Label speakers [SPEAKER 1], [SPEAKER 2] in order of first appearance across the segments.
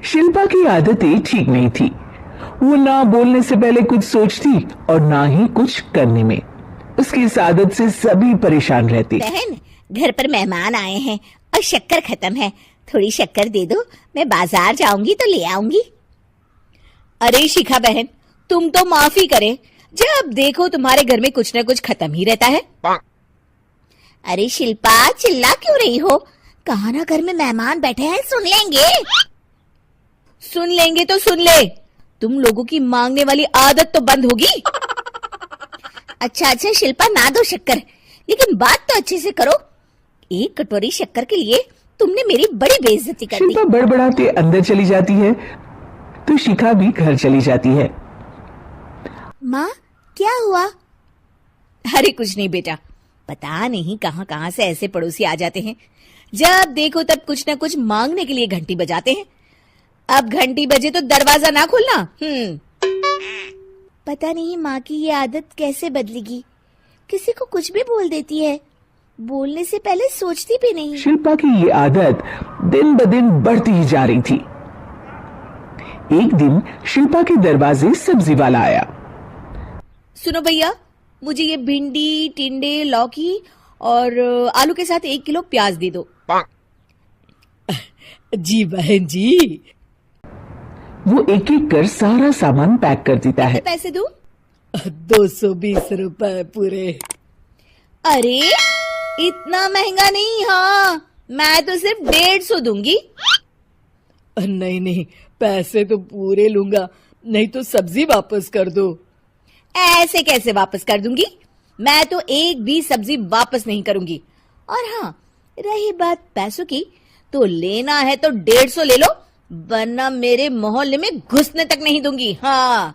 [SPEAKER 1] शिल्पा की आदतें ठीक नहीं थी। वो ना बोलने से पहले कुछ सोचती और ना ही कुछ करने में। उसकी इस आदत से सभी परेशान रहते।
[SPEAKER 2] बहन, घर पर मेहमान आए हैं और शक्कर खत्म है, थोड़ी शक्कर दे दो, मैं बाजार जाऊंगी तो ले आऊंगी। अरे शिखा बहन, तुम तो माफी करे, जब देखो तुम्हारे घर में कुछ न कुछ खत्म ही रहता है। अरे शिल्पा, चिल्ला क्यों रही हो? कहा ना घर में मेहमान बैठे हैं, सुन लेंगे। सुन लेंगे तो सुन ले, तुम लोगों की मांगने वाली आदत तो बंद होगी। अच्छा शिल्पा, ना दो शक्कर, लेकिन बात तो अच्छे से करो। एक कटोरी शक्कर के लिए तुमने मेरी बड़ी बेइज्जती कर दी।
[SPEAKER 1] शिल्पा बड़बड़ाते अंदर चली जाती है तो शिखा भी घर चली जाती है।
[SPEAKER 2] माँ, क्या हुआ? अरे कुछ नहीं बेटा, पता नहीं कहां कहां से ऐसे पड़ोसी आ जाते हैं, जब देखो तब कुछ न कुछ मांगने के लिए घंटी बजाते हैं। अब घंटी बजे तो दरवाजा ना खोलना। पता नहीं माँ की ये आदत कैसे बदलेगी, किसी को कुछ भी बोल देती है, बोलने से पहले सोचती भी नहीं।
[SPEAKER 1] शिल्पा की ये आदत दिन ब दिन बढ़ती ही जा रही थी। एक दिन शिल्पा के दरवाजे सब्जी वाला आया।
[SPEAKER 2] सुनो भैया, मुझे ये भिंडी, टिंडे, लौकी और आलू के साथ 1 किलो प्याज दे दो।
[SPEAKER 3] जी बहन जी।
[SPEAKER 1] वो एक एक कर सारा सामान पैक कर देता है।
[SPEAKER 2] पैसे दूं?
[SPEAKER 3] 220 रुपए पूरे।
[SPEAKER 2] अरे इतना महंगा नहीं, हाँ मैं तो सिर्फ 150 दूंगी।
[SPEAKER 3] नहीं नहीं, पैसे तो पूरे लूंगा, नहीं तो सब्जी वापस कर दो।
[SPEAKER 2] ऐसे कैसे वापस कर दूंगी? मैं तो एक भी सब्जी वापस नहीं करूंगी। और हाँ, रही बात पैसों की, तो लेना है तो 150 ले लो, वरना मेरे मोहल्ले में घुसने तक नहीं दूंगी। हाँ।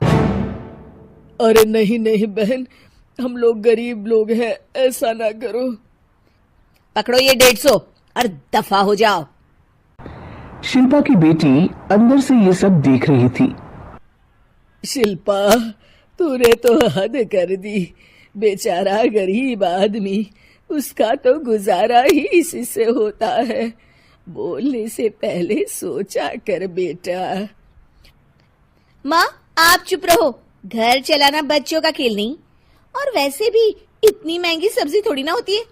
[SPEAKER 3] अरे नहीं नहीं बहन, हम लोग गरीब लोग हैं, ऐसा ना करो।
[SPEAKER 2] पकड़ो ये 150 और दफा हो जाओ।
[SPEAKER 1] शिल्पा की बेटी अंदर से ये सब देख रही थी।
[SPEAKER 3] शिल्पा, तूने तो हद कर दी। बेचारा गरीब आदमी, उसका तो गुजारा ही इसी से होता है। बोलने से पहले सोचा कर बेटा।
[SPEAKER 2] माँ आप चुप रहो, घर चलाना बच्चों का खेल नहीं, और वैसे भी इतनी महंगी सब्जी थोड़ी ना होती है।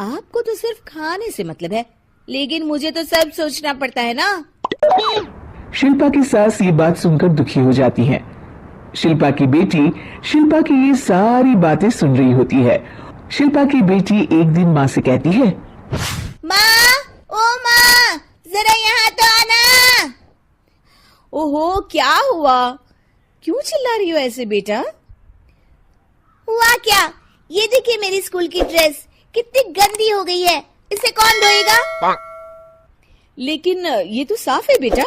[SPEAKER 2] आपको तो सिर्फ खाने से मतलब है, लेकिन मुझे तो सब सोचना पड़ता है ना।
[SPEAKER 1] शिल्पा की सास ये बात सुनकर दुखी हो जाती है। शिल्पा की बेटी शिल्पा की ये सारी बातें सुन रही होती है। शिल्पा की बेटी एक दिन माँ से कहती है,
[SPEAKER 2] माँ, ओ माँ, जरा यहाँ तो आना। ओहो, क्या हुआ? क्यों चिल्ला रही हो ऐसे बेटा? हुआ क्या? ये देखिए मेरी स्कूल की ड्रेस कितनी गंदी हो गई है, इसे कौन धोएगा? लेकिन ये तो साफ है बेटा,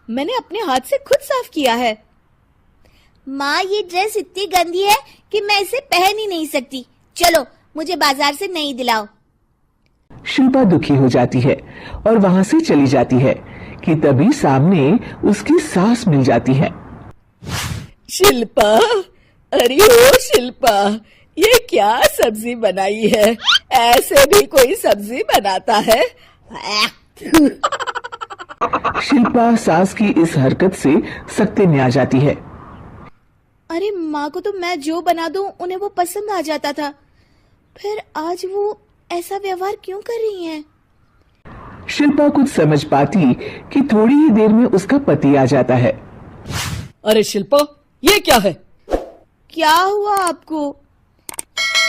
[SPEAKER 2] मैंने अपने हाथ से खुद साफ किया है। माँ, ये ड्रेस इतनी गंदी है कि मैं इसे पहन ही नहीं सकती। चलो मुझे बाजार से नई दिलाओ।
[SPEAKER 1] शिल्पा दुखी हो जाती है और वहां से चली जाती है कि तभी सामने उसकी सास मिल जाती है।
[SPEAKER 3] शिल्पा, अरे ओ शिल्पा, ये क्या सब्जी बनाई है? ऐसे भी कोई सब्जी बनाता है?
[SPEAKER 1] शिल्पा सास की इस हरकत से सख्ते में आ जाती है।
[SPEAKER 2] अरे माँ को तो मैं जो बना दूं उन्हें वो पसंद आ जाता था, फिर आज वो ऐसा व्यवहार क्यों कर रही हैं?
[SPEAKER 1] शिल्पा कुछ समझ पाती कि थोड़ी ही देर में उसका पति आ जाता है।
[SPEAKER 3] अरे शिल्पा, ये क्या है?
[SPEAKER 2] क्या हुआ आपको?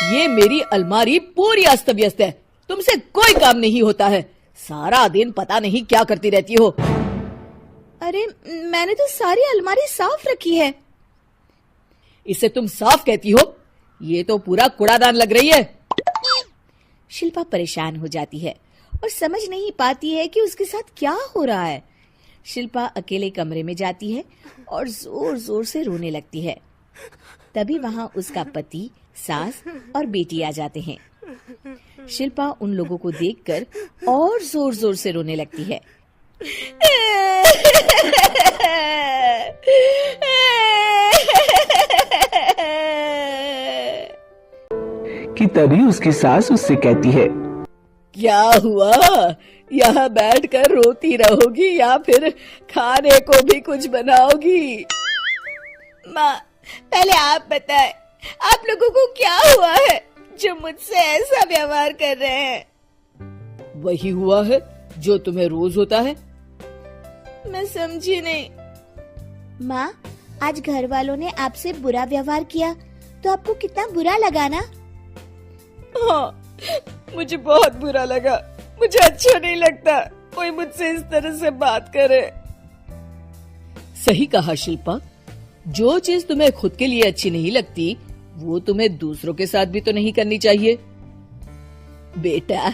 [SPEAKER 3] ये मेरी अलमारी पूरी अस्त व्यस्त है, तुमसे कोई काम नहीं होता है, सारा दिन पता नहीं क्या करती रहती हो।
[SPEAKER 2] अरे मैंने तो सारी अलमारी साफ रखी है।
[SPEAKER 3] इसे तुम साफ कहती हो? ये तो पूरा कूड़ादान लग रही है।
[SPEAKER 2] शिल्पा परेशान हो जाती है और समझ नहीं पाती है कि उसके साथ क्या हो रहा है। शिल्पा अकेले कमरे में जाती है और जोर जोर से रोने लगती है। तभी वहां उसका पति, सास और बेटी आ जाते हैं। शिल्पा उन लोगों को देखकर और जोर जोर से रोने लगती है।
[SPEAKER 1] कि तभी उसकी सास उससे कहती है,
[SPEAKER 3] क्या हुआ? यहाँ बैठकर रोती रहोगी या फिर खाने को भी कुछ बनाओगी?
[SPEAKER 2] माँ, पहले आप बताएं, आप लोगों को क्या हुआ है जो मुझसे ऐसा व्यवहार कर रहे हैं?
[SPEAKER 3] वही हुआ है जो तुम्हें रोज होता है।
[SPEAKER 2] मैं समझी नहीं। माँ, आज घर वालों ने आपसे बुरा व्यवहार किया तो आपको कितना बुरा लगा ना?
[SPEAKER 3] हाँ, मुझे बहुत बुरा लगा। मुझे अच्छा नहीं लगता कोई मुझसे इस तरह से बात करे। सही कहा शिल्पा, जो चीज तुम्हें खुद के लिए अच्छी नहीं लगती वो तुम्हें दूसरों के साथ भी तो नहीं करनी चाहिए।
[SPEAKER 2] बेटा,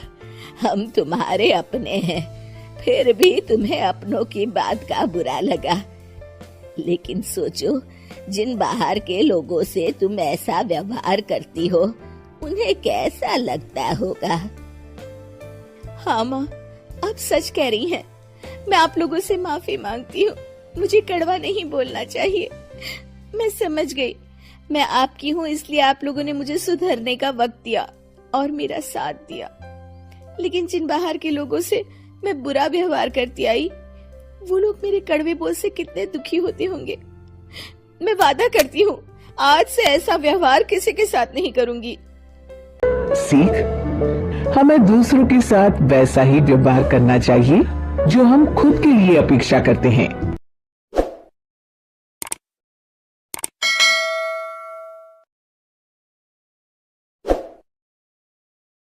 [SPEAKER 2] हम तुम्हारे अपने हैं, फिर भी तुम्हें अपनों की बात का बुरा लगा। लेकिन सोचो, जिन बाहर के लोगों से तुम ऐसा व्यवहार करती हो उन्हें कैसा लगता होगा। हाँ माँ, आप सच कह रही हैं। मैं आप लोगों से माफी मांगती हूँ। मुझे कड़वा नहीं बोलना चाहिए। मैं समझ गई, मैं आपकी हूँ इसलिए आप लोगों ने मुझे सुधरने का वक्त दिया और मेरा साथ दिया। लेकिन जिन बाहर के लोगों से मैं बुरा व्यवहार करती आई, वो लोग मेरे कड़वे बोल से कितने दुखी होते होंगे। मैं वादा करती हूँ, आज से ऐसा व्यवहार किसी के साथ नहीं करूंगी।
[SPEAKER 1] सीख, हमें दूसरों के साथ वैसा ही व्यवहार करना चाहिए जो हम खुद के लिए अपेक्षा करते हैं।